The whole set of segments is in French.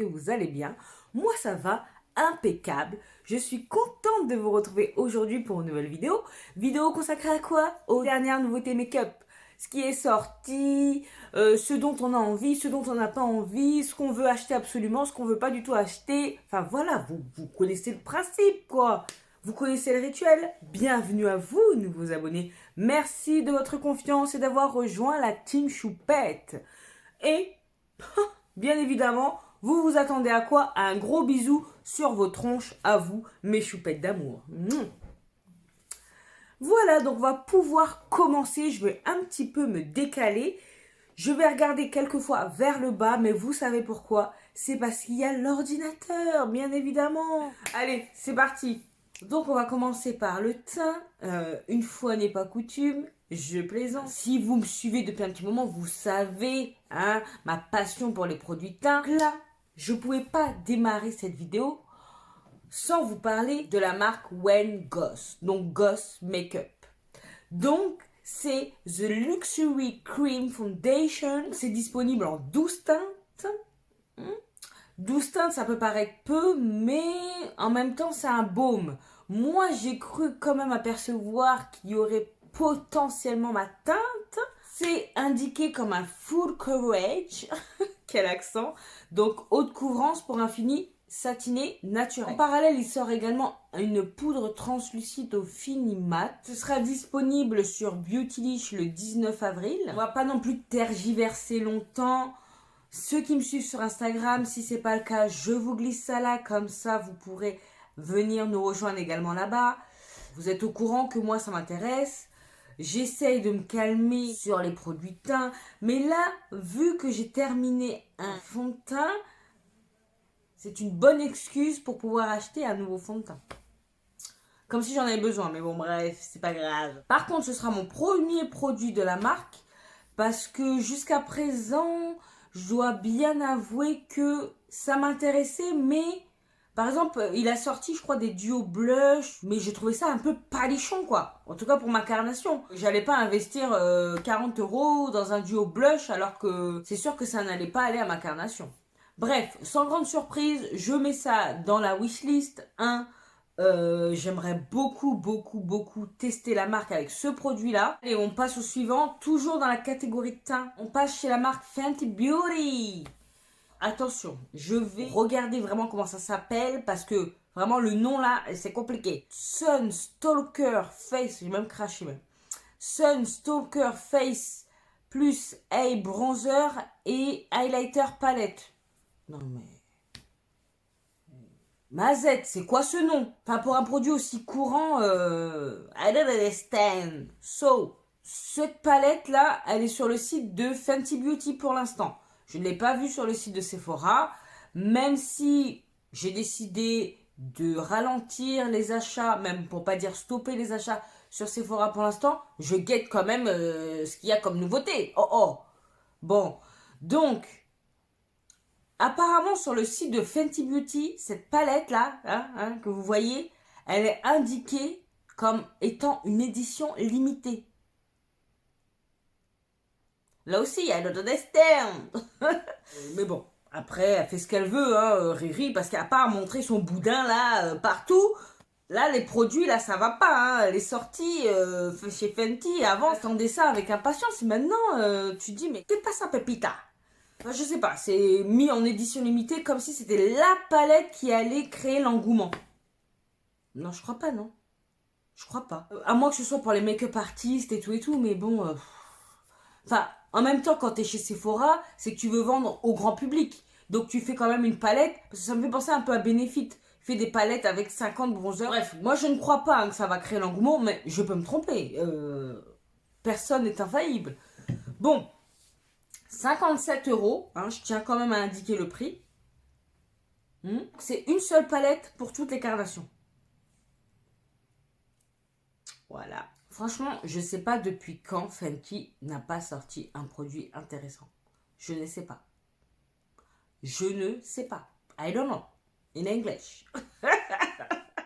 que vous allez bien. Moi, ça va impeccable. Je suis contente de vous retrouver aujourd'hui pour une nouvelle vidéo. Vidéo consacrée à quoi? Aux dernières nouveautés make-up. Ce qui est sorti, ce dont on a envie, ce dont on n'a pas envie, ce qu'on veut acheter absolument, ce qu'on veut pas du tout acheter. Enfin voilà, vous connaissez le principe quoi. Vous connaissez le rituel. Bienvenue à vous, nouveaux abonnés. Merci de votre confiance et d'avoir rejoint la team Choupette. Et, bien évidemment, vous vous attendez à quoi? À un gros bisou sur vos tronches, à vous, mes choupettes d'amour. Voilà, donc on va pouvoir commencer. Je vais un petit peu me décaler. Je vais regarder quelquefois vers le bas, mais vous savez pourquoi? C'est parce qu'il y a l'ordinateur, bien évidemment. Allez, c'est parti. Donc on va commencer par le teint. Une fois n'est pas coutume, je plaisante. Si vous me suivez depuis un petit moment, vous savez ma passion pour les produits teint. Là, je ne pouvais pas démarrer cette vidéo sans vous parler de la marque Wen Goss, donc Goss Makeup. Donc, c'est The Luxury Cream Foundation. C'est disponible en 12 teintes. 12 teintes, ça peut paraître peu, mais en même temps, c'est un baume. Moi, j'ai cru quand même apercevoir qu'il y aurait potentiellement ma teinte. C'est indiqué comme un full coverage. Quel accent. Donc, haute couvrance pour un fini satiné naturel. En parallèle, il sort également une poudre translucide au fini mat. Ce sera disponible sur Beautylish le 19 avril. On va pas non plus tergiverser longtemps. Ceux qui me suivent sur Instagram, si c'est pas le cas, je vous glisse ça là, comme ça vous pourrez venir nous rejoindre également là-bas. Vous êtes au courant que moi ça m'intéresse. J'essaye de me calmer sur les produits teint, mais là, vu que j'ai terminé un fond de teint, c'est une bonne excuse pour pouvoir acheter un nouveau fond de teint. Comme si j'en avais besoin, mais bon bref, c'est pas grave. Par contre, ce sera mon premier produit de la marque, parce que jusqu'à présent, je dois bien avouer que ça m'intéressait, mais par exemple, il a sorti, je crois, des duos blush, mais j'ai trouvé ça un peu palichon, quoi. En tout cas, pour ma carnation. J'allais pas investir 40 € dans un duo blush, alors que c'est sûr que ça n'allait pas aller à ma carnation. Bref, sans grande surprise, je mets ça dans la wishlist. J'aimerais beaucoup tester la marque avec ce produit-là. Et on passe au suivant, toujours dans la catégorie de teint. On passe chez la marque Fenty Beauty. Attention, je vais regarder vraiment comment ça s'appelle parce que vraiment le nom là, c'est compliqué. Sun Stalker Face, j'ai même craché même. Sun Stalker Face plus Eye Bronzer et Highlighter Palette. Non mais... Mazette, c'est quoi ce nom? Enfin, pour un produit aussi courant, I don't understand. So, cette palette-là, elle est sur le site de Fenty Beauty pour l'instant. Je ne l'ai pas vue sur le site de Sephora, même si j'ai décidé de ralentir les achats, même pour pas dire stopper les achats sur Sephora pour l'instant, je guette quand même ce qu'il y a comme nouveauté. Oh. Bon, donc... Apparemment, sur le site de Fenty Beauty, cette palette-là, que vous voyez, elle est indiquée comme étant une édition limitée. Là aussi, il y a l'autre externe. Mais bon, après, elle fait ce qu'elle veut, Riri, parce qu'à part montrer son boudin, là, partout, là, les produits, là, ça va pas, Les sorties chez Fenty, avant, attendez ça avec impatience. Et maintenant, tu dis, mais t'es pas ça, Pépita. Je sais pas, c'est mis en édition limitée comme si c'était la palette qui allait créer l'engouement. Non, je crois pas, non. Je crois pas. À moins que ce soit pour les make-up artistes et tout, mais bon... Enfin, en même temps, quand t'es chez Sephora, c'est que tu veux vendre au grand public. Donc tu fais quand même une palette, parce que ça me fait penser un peu à Benefit. Fait des palettes avec 50 bronzers. Bref, moi je ne crois pas que ça va créer l'engouement, mais je peux me tromper. Personne n'est infaillible. Bon... 57 €, je tiens quand même à indiquer le prix. C'est une seule palette pour toutes les carnations. Voilà. Franchement, je ne sais pas depuis quand Fenty n'a pas sorti un produit intéressant. Je ne sais pas. Je ne sais pas. I don't know. In English.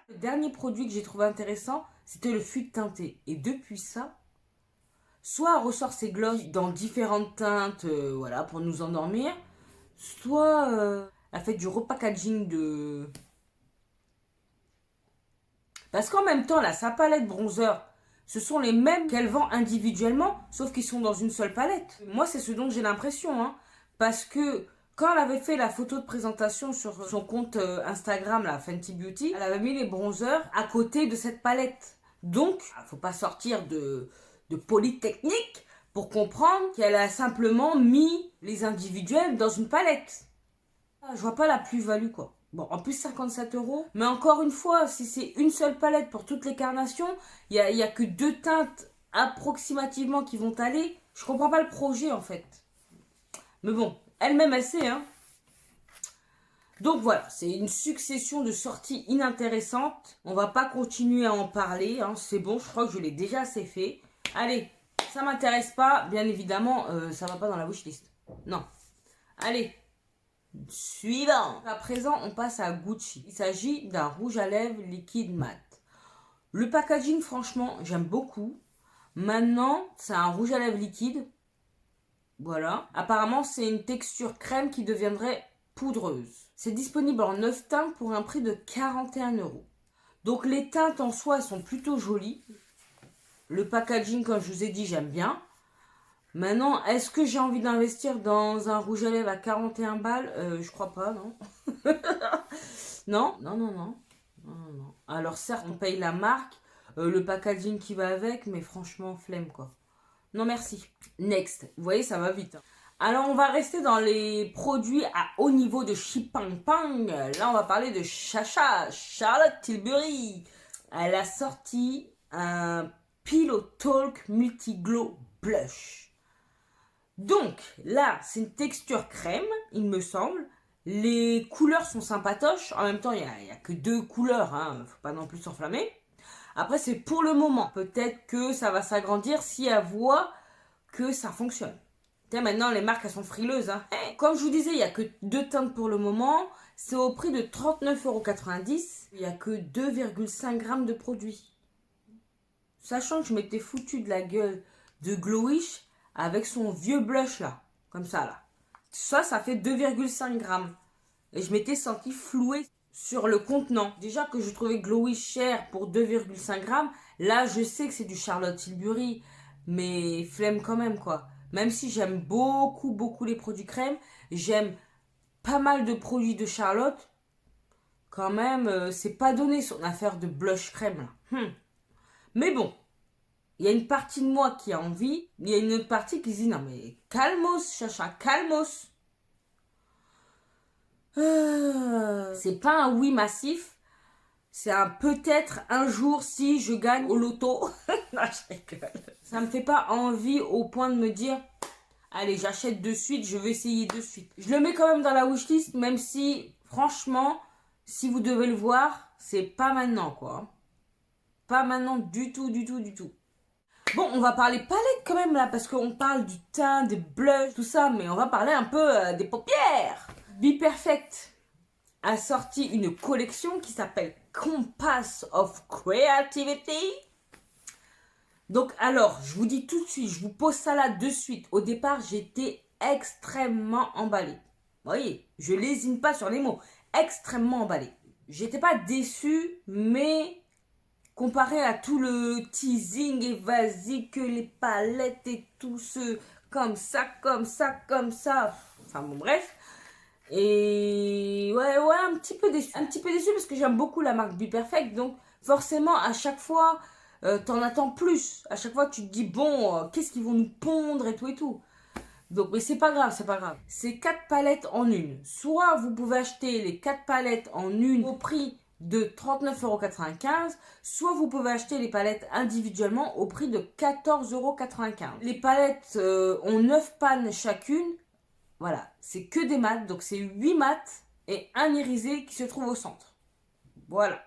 Le dernier produit que j'ai trouvé intéressant, c'était le fût teinté. Et depuis ça... Soit elle ressort ses glosses dans différentes teintes, voilà, pour nous endormir. Soit Elle fait du repackaging de... Parce qu'en même temps, là, sa palette bronzer, ce sont les mêmes qu'elle vend individuellement, sauf qu'ils sont dans une seule palette. Moi, c'est ce dont j'ai l'impression, hein. Parce que quand elle avait fait la photo de présentation sur son compte Instagram, la Fenty Beauty, elle avait mis les bronzers à côté de cette palette. Donc, il ne faut pas sortir de polytechnique pour comprendre qu'elle a simplement mis les individuels dans une palette. Je vois pas la plus-value, quoi. Bon, en plus 57 euros. Mais encore une fois, si c'est une seule palette pour toutes les carnations, il y a que 2 teintes approximativement qui vont aller. Je comprends pas le projet, en fait. Mais bon, elle-même, elle sait, hein. Donc voilà, c'est une succession de sorties inintéressantes. On va pas continuer à en parler, hein. C'est bon, je crois que je l'ai déjà assez fait. Allez, ça m'intéresse pas. Bien évidemment, ça va pas dans la wishlist. Non. Allez. Suivant. À présent, on passe à Gucci. Il s'agit d'un rouge à lèvres liquide mat. Le packaging, franchement, j'aime beaucoup. Maintenant, c'est un rouge à lèvres liquide. Voilà. Apparemment, c'est une texture crème qui deviendrait poudreuse. C'est disponible en 9 teintes pour un prix de 41 euros. Donc, les teintes en soi sont plutôt jolies. Le packaging, comme je vous ai dit, j'aime bien. Maintenant, est-ce que j'ai envie d'investir dans un rouge à lèvres à 41 balles? Je crois pas, non. Non, non, non, non. Non, non, non. Alors certes, on paye la marque, le packaging qui va avec, mais franchement, flemme, quoi. Non, merci. Next. Vous voyez, ça va vite. Alors, on va rester dans les produits à haut niveau de Pang Pang. Là, on va parler de Chacha, Charlotte Tilbury. Elle a sorti un Pillow Talk Multi-Glow Blush. Donc, là, c'est une texture crème, il me semble. Les couleurs sont sympatoches. En même temps, il n'y a que 2 couleurs, hein. Faut pas non plus s'enflammer. Après, c'est pour le moment. Peut-être que ça va s'agrandir si elle voit que ça fonctionne. Tiens, maintenant, les marques, elles sont frileuses, hein. Comme je vous disais, il n'y a que 2 teintes pour le moment. C'est au prix de 39,90 €. Il n'y a que 2,5 grammes de produit. Sachant que je m'étais foutu de la gueule de Glowish avec son vieux blush là, comme ça là. Ça fait 2,5 grammes. Et je m'étais senti flouée sur le contenant. Déjà que je trouvais Glowish cher pour 2,5 grammes, là je sais que c'est du Charlotte Tilbury, mais flemme quand même quoi. Même si j'aime beaucoup, beaucoup les produits crème, j'aime pas mal de produits de Charlotte, quand même, c'est pas donné son affaire de blush crème là. Mais bon. Il y a une partie de moi qui a envie, il y a une autre partie qui dit non mais calmos, Chacha, calmos. C'est pas un oui massif, c'est un peut-être un jour si je gagne au loto. Non, je rigole. Ça me fait pas envie au point de me dire allez, j'achète de suite, je vais essayer de suite. Je le mets quand même dans la wishlist, même si franchement, si vous devez le voir, c'est pas maintenant quoi. Pas maintenant du tout, du tout, du tout. Bon, on va parler palette quand même là, parce qu'on parle du teint, des blushs, tout ça, mais on va parler un peu des paupières. Be Perfect a sorti une collection qui s'appelle Compass of Creativity. Donc alors, je vous dis tout de suite, je vous pose ça là de suite. Au départ, j'étais extrêmement emballée. Vous voyez, je lésine pas sur les mots. Extrêmement emballée. J'étais pas déçue, mais comparé à tout le teasing et vas-y que les palettes et tout ce comme ça, comme ça, comme ça. Enfin bon, bref. Et ouais, un petit peu déçu. Un petit peu déçu parce que j'aime beaucoup la marque Be Perfect. Donc forcément, à chaque fois, t'en attends plus. À chaque fois, tu te dis, bon, qu'est-ce qu'ils vont nous pondre et tout et tout. Donc, mais c'est pas grave, c'est pas grave. C'est 4 palettes en une. Soit vous pouvez acheter les 4 palettes en une au prix de 39,95 €, soit vous pouvez acheter les palettes individuellement au prix de 14,95 €. Les palettes ont 9 pannes chacune. Voilà, c'est que des mats, donc c'est 8 mats et un irisé qui se trouve au centre. Voilà.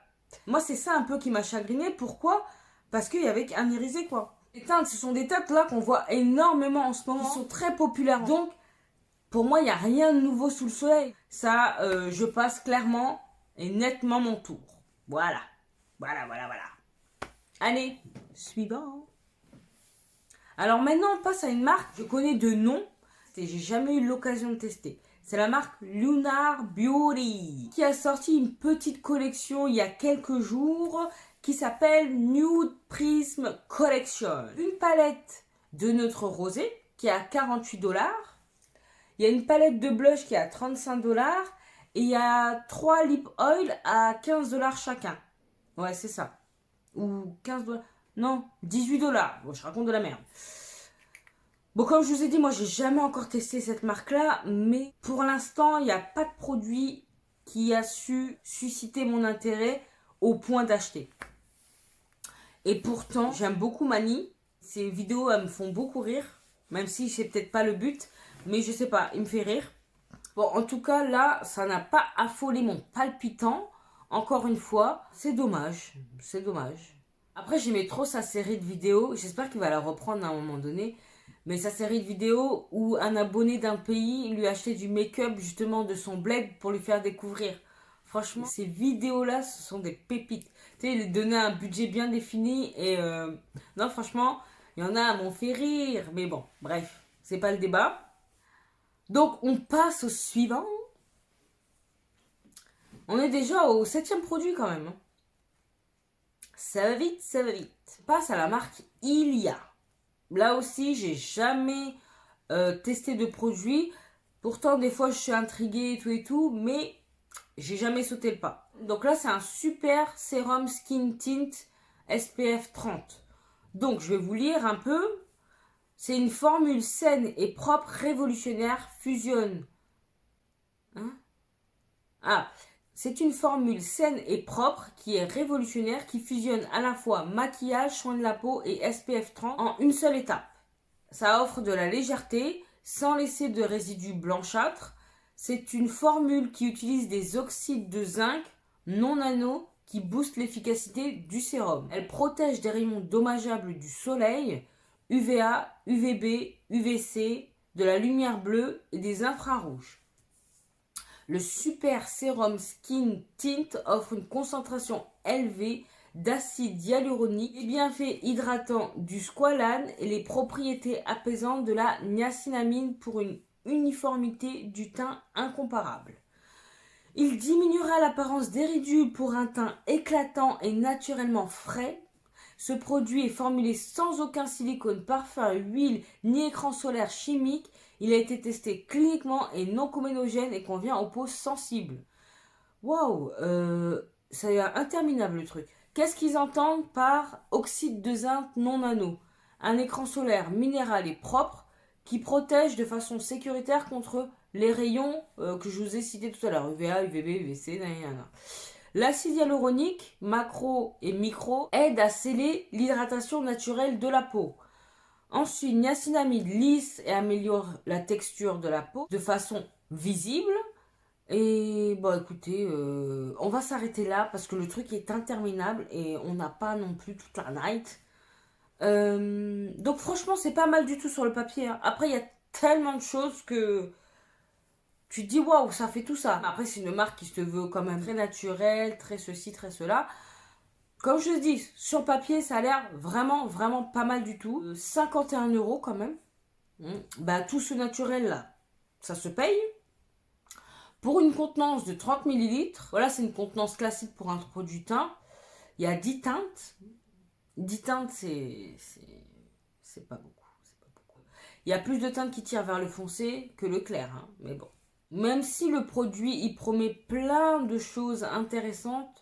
Moi, c'est ça un peu qui m'a chagriné. Pourquoi? Parce qu'il y avait qu'un irisé, quoi. Les teintes, ce sont des teintes là qu'on voit énormément en ce moment, qui sont très populaires. Donc, pour moi, il n'y a rien de nouveau sous le soleil. Ça, je passe clairement et nettement mon tour. Voilà. Voilà. Allez, suivant. Alors maintenant, on passe à une marque que je connais de nom et j'ai jamais eu l'occasion de tester. C'est la marque Lunar Beauty qui a sorti une petite collection il y a quelques jours qui s'appelle Nude Prism Collection. Une palette de neutre rosé qui est à 48$. Il y a une palette de blush qui est à 35$ et il y a 3 lip oil à 15$ chacun. Ouais, c'est ça. Ou 15$. Non, 18$. Bon, je raconte de la merde. Bon, comme je vous ai dit, moi, j'ai jamais encore testé cette marque-là, mais pour l'instant, il n'y a pas de produit qui a su susciter mon intérêt au point d'acheter. Et pourtant, j'aime beaucoup Mani. Ses vidéos, elles me font beaucoup rire, même si c'est peut-être pas le but, mais je sais pas, il me fait rire. Bon, en tout cas, là, ça n'a pas affolé mon palpitant. Encore une fois, c'est dommage. C'est dommage. Après, j'aimais trop sa série de vidéos. J'espère qu'il va la reprendre à un moment donné. Mais sa série de vidéos où un abonné d'un pays lui achetait du make-up justement de son bled pour lui faire découvrir. Franchement, ces vidéos-là, ce sont des pépites. Tu sais, il donnait un budget bien défini et... Non, franchement, il y en a m'ont fait rire. Mais bon, bref, c'est pas le débat. Donc, on passe au suivant. On est déjà au 7e produit quand même. Ça va vite, ça va vite. On passe à la marque Ilia. Là aussi, j'ai jamais testé de produit. Pourtant, des fois, je suis intriguée et tout, mais j'ai jamais sauté le pas. Donc là, c'est un super sérum skin tint SPF 30. Donc, je vais vous lire un peu. C'est une formule saine et propre, révolutionnaire, fusionne. C'est une formule saine et propre qui est révolutionnaire, qui fusionne à la fois maquillage, soin de la peau et SPF 30 en une seule étape. Ça offre de la légèreté sans laisser de résidus blanchâtres. C'est une formule qui utilise des oxydes de zinc non nano qui boostent l'efficacité du sérum. Elle protège des rayons dommageables du soleil, UVA, UVB, UVC, de la lumière bleue et des infrarouges. Le Super Sérum Skin Tint offre une concentration élevée d'acide hyaluronique, les bienfaits hydratants du squalane et les propriétés apaisantes de la niacinamide pour une uniformité du teint incomparable. Il diminuera l'apparence des ridules pour un teint éclatant et naturellement frais. Ce produit est formulé sans aucun silicone, parfum, huile ni écran solaire chimique. Il a été testé cliniquement et non comédogène et convient aux peaux sensibles. Waouh, c'est interminable le truc. Qu'est-ce qu'ils entendent par oxyde de zinc non nano? Un écran solaire minéral et propre qui protège de façon sécuritaire contre les rayons que je vous ai cités tout à l'heure, UVA, UVB, UVC, nanana. L'acide hyaluronique, macro et micro, aide à sceller l'hydratation naturelle de la peau. Ensuite, niacinamide lisse et améliore la texture de la peau de façon visible. Et bon, écoutez, on va s'arrêter là parce que le truc est interminable et on n'a pas non plus toute la night. Donc franchement, c'est pas mal du tout sur le papier. Hein. Après, il y a tellement de choses que tu te dis waouh, ça fait tout ça. Après, c'est une marque qui se veut quand même très naturelle, très ceci, très cela. Comme je dis, sur papier, ça a l'air vraiment, vraiment pas mal du tout. 51€ quand même. Bah, tout ce naturel là, ça se paye. Pour une contenance de 30 ml, voilà, c'est une contenance classique pour un produit teint. Il y a 10 teintes. 10 teintes, c'est pas beaucoup. Il y a plus de teintes qui tirent vers le foncé que le clair, hein, mais bon. Même si le produit, il promet plein de choses intéressantes,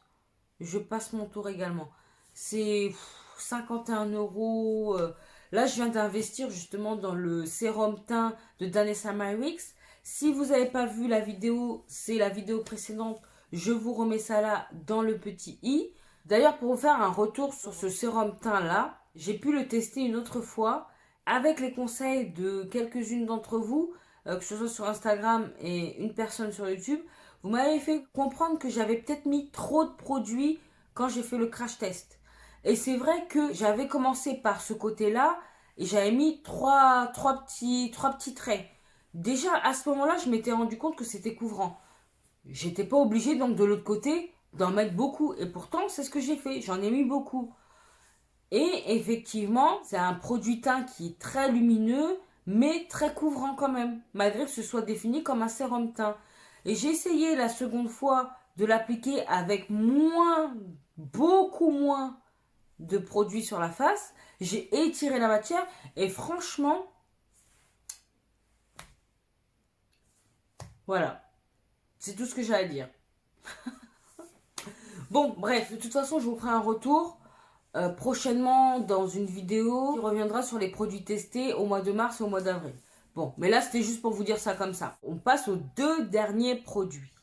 je passe mon tour également. C'est 51€. Là, je viens d'investir justement dans le sérum teint de Danessa Myricks. Si vous n'avez pas vu la vidéo, c'est la vidéo précédente. Je vous remets ça là dans le petit i. D'ailleurs, pour vous faire un retour sur ce sérum teint là, j'ai pu le tester une autre fois avec les conseils de quelques-unes d'entre vous, que ce soit sur Instagram et une personne sur YouTube. Vous m'avez fait comprendre que j'avais peut-être mis trop de produits quand j'ai fait le crash test. Et c'est vrai que j'avais commencé par ce côté-là et j'avais mis trois petits traits. Déjà, à ce moment-là, je m'étais rendu compte que c'était couvrant. J'étais pas obligée, donc, de l'autre côté, d'en mettre beaucoup. Et pourtant, c'est ce que j'ai fait. J'en ai mis beaucoup. Et effectivement, c'est un produit teint qui est très lumineux, mais très couvrant quand même, malgré que ce soit défini comme un sérum teint. Et j'ai essayé la seconde fois de l'appliquer avec beaucoup moins de produits sur la face. J'ai étiré la matière et franchement, voilà, c'est tout ce que j'ai à dire. Bon, bref, de toute façon, je vous ferai un retour prochainement dans une vidéo qui reviendra sur les produits testés au mois de mars et au mois d'avril. Bon, mais là, c'était juste pour vous dire ça comme ça. On passe aux 2 derniers produits.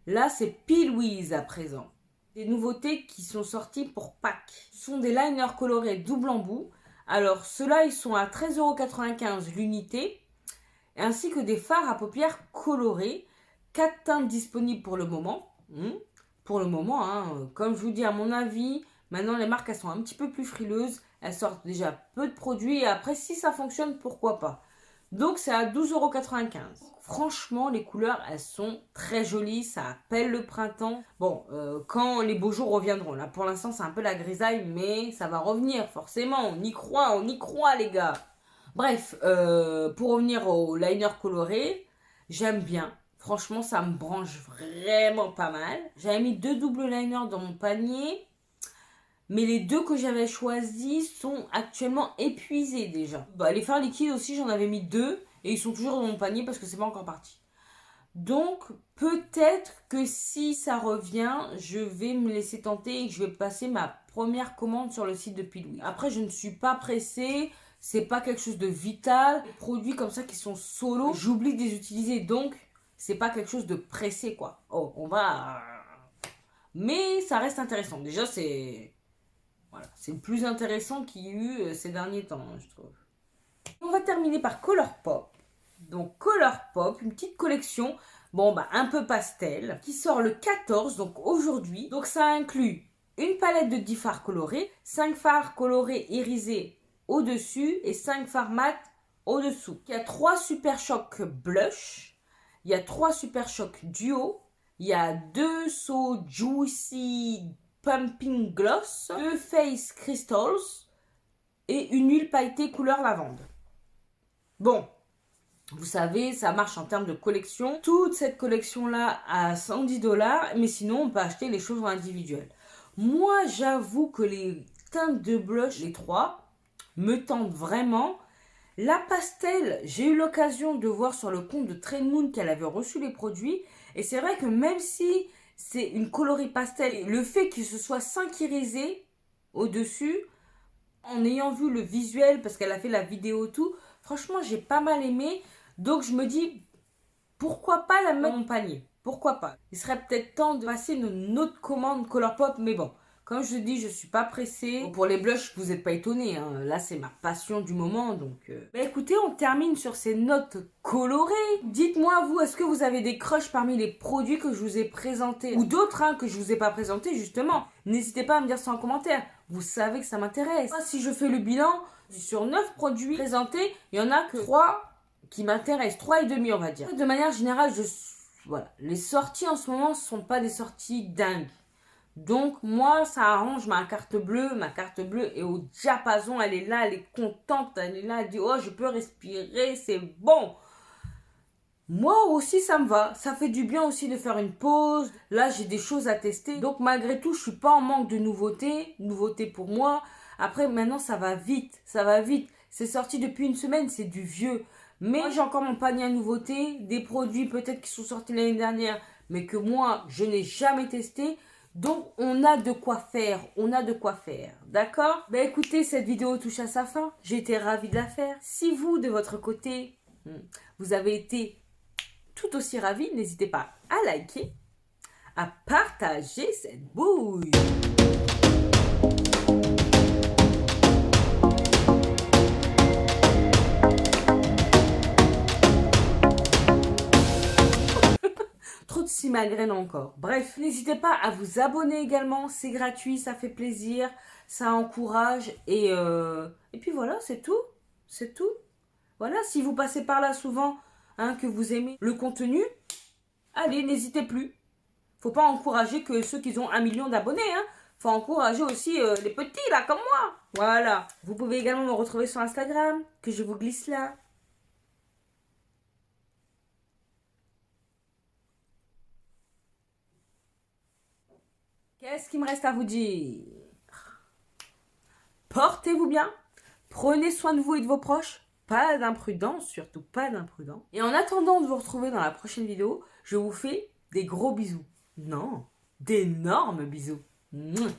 Là, c'est Pilwiz à présent. Des nouveautés qui sont sorties pour Pâques. Ce sont des liners colorés double embout. Alors, ceux-là, ils sont à 13,95 € l'unité, ainsi que des fards à paupières colorés. 4 teintes disponibles pour le moment. Pour le moment, hein, comme je vous dis, à mon avis, maintenant les marques, elles sont un petit peu plus frileuses. Elles sortent déjà peu de produits et après, si ça fonctionne, pourquoi pas. Donc, c'est à 12,95 €. Franchement, les couleurs, elles sont très jolies. Ça appelle le printemps. Bon, quand les beaux jours reviendront. Là, pour l'instant, c'est un peu la grisaille, mais ça va revenir, forcément. On y croit, les gars. Bref, pour revenir au liner coloré, j'aime bien. Franchement, ça me branche vraiment pas mal. J'avais mis 2 doubles liners dans mon panier. Mais les 2 que j'avais choisis sont actuellement épuisés déjà. Les fards liquides aussi, j'en avais mis 2. Et ils sont toujours dans mon panier parce que c'est pas encore parti. Donc, peut-être que si ça revient, je vais me laisser tenter et que je vais passer ma première commande sur le site de Pilwiz. Après, je ne suis pas pressée. C'est pas quelque chose de vital. Les produits comme ça qui sont solo, j'oublie de les utiliser. Donc, c'est pas quelque chose de pressé, quoi. Oh, on va... Mais ça reste intéressant. Déjà, c'est... Voilà, c'est le plus intéressant qu'il y a eu ces derniers temps, je trouve. On va terminer par Colourpop. Donc Colourpop, une petite collection, un peu pastel, qui sort le 14, donc aujourd'hui. Donc ça inclut une palette de 10 fards colorés, 5 fards colorés irisés au-dessus et 5 fards mat au-dessous. Il y a 3 Super Shock blush, il y a 3 Super Shock duo, il y a 2 So Juicy Pumping Gloss, 2 Face Crystals et une huile pailletée couleur lavande. Bon, vous savez, ça marche en termes de collection. Toute cette collection-là à 110 $, mais sinon, on peut acheter les choses en individuel. Moi, j'avoue que les teintes de blush, les 3, me tentent vraiment. La pastel, j'ai eu l'occasion de voir sur le compte de Trade Moon qu'elle avait reçu les produits. Et c'est vrai que même si c'est une coloris pastel, le fait que ce soit 5 irisés au-dessus, en ayant vu le visuel, parce qu'elle a fait la vidéo tout, franchement, j'ai pas mal aimé. Donc, je me dis, pourquoi pas la mettre dans mon panier? Pourquoi pas? Il serait peut-être temps de passer une autre commande Colourpop, mais bon, comme je dis, je suis pas pressée. Bon, pour les blushs, vous n'êtes pas étonnés, hein. Là, c'est ma passion du moment, donc... écoutez, on termine sur ces notes colorées. Dites-moi, vous, est-ce que vous avez des crushs parmi les produits que je vous ai présentés? Ou d'autres, que je vous ai pas présentés, justement. N'hésitez pas à me dire ça en commentaire. Vous savez que ça m'intéresse. Si je fais le bilan, sur 9 produits présentés, il y en a que 3 qui m'intéressent. 3,5, on va dire. De manière générale, voilà. Les sorties en ce moment ne sont pas des sorties dingues. Donc, moi, ça arrange ma carte bleue. Ma carte bleue est au diapason. Elle est là, elle est contente. Elle est là, elle dit, oh, je peux respirer, c'est bon. Moi aussi, ça me va. Ça fait du bien aussi de faire une pause. Là, j'ai des choses à tester. Donc, malgré tout, je suis pas en manque de nouveautés. Nouveautés pour moi. Après, maintenant, ça va vite. Ça va vite. C'est sorti depuis une semaine. C'est du vieux. Mais j'ai encore mon panier à nouveautés. Des produits peut-être qui sont sortis l'année dernière. Mais que moi, je n'ai jamais testé. Donc, on a de quoi faire. On a de quoi faire. D'accord? Écoutez, cette vidéo touche à sa fin. J'ai été ravie de la faire. Si vous, de votre côté, vous avez été tout aussi ravi, n'hésitez pas à liker, à partager cette bouille. Trop de simagrène encore. Bref, n'hésitez pas à vous abonner également, c'est gratuit, ça fait plaisir, ça encourage et puis voilà, c'est tout. C'est tout. Voilà, si vous passez par là souvent, que vous aimez le contenu, allez, n'hésitez plus. Faut pas encourager que ceux qui ont 1 million d'abonnés, Faut encourager aussi les petits, là, comme moi. Voilà. Vous pouvez également me retrouver sur Instagram, que je vous glisse là. Qu'est-ce qu'il me reste à vous dire? Portez-vous bien, prenez soin de vous et de vos proches, pas d'imprudence, surtout pas d'imprudence. Et en attendant de vous retrouver dans la prochaine vidéo, je vous fais des gros bisous. Non, d'énormes bisous. Mouah.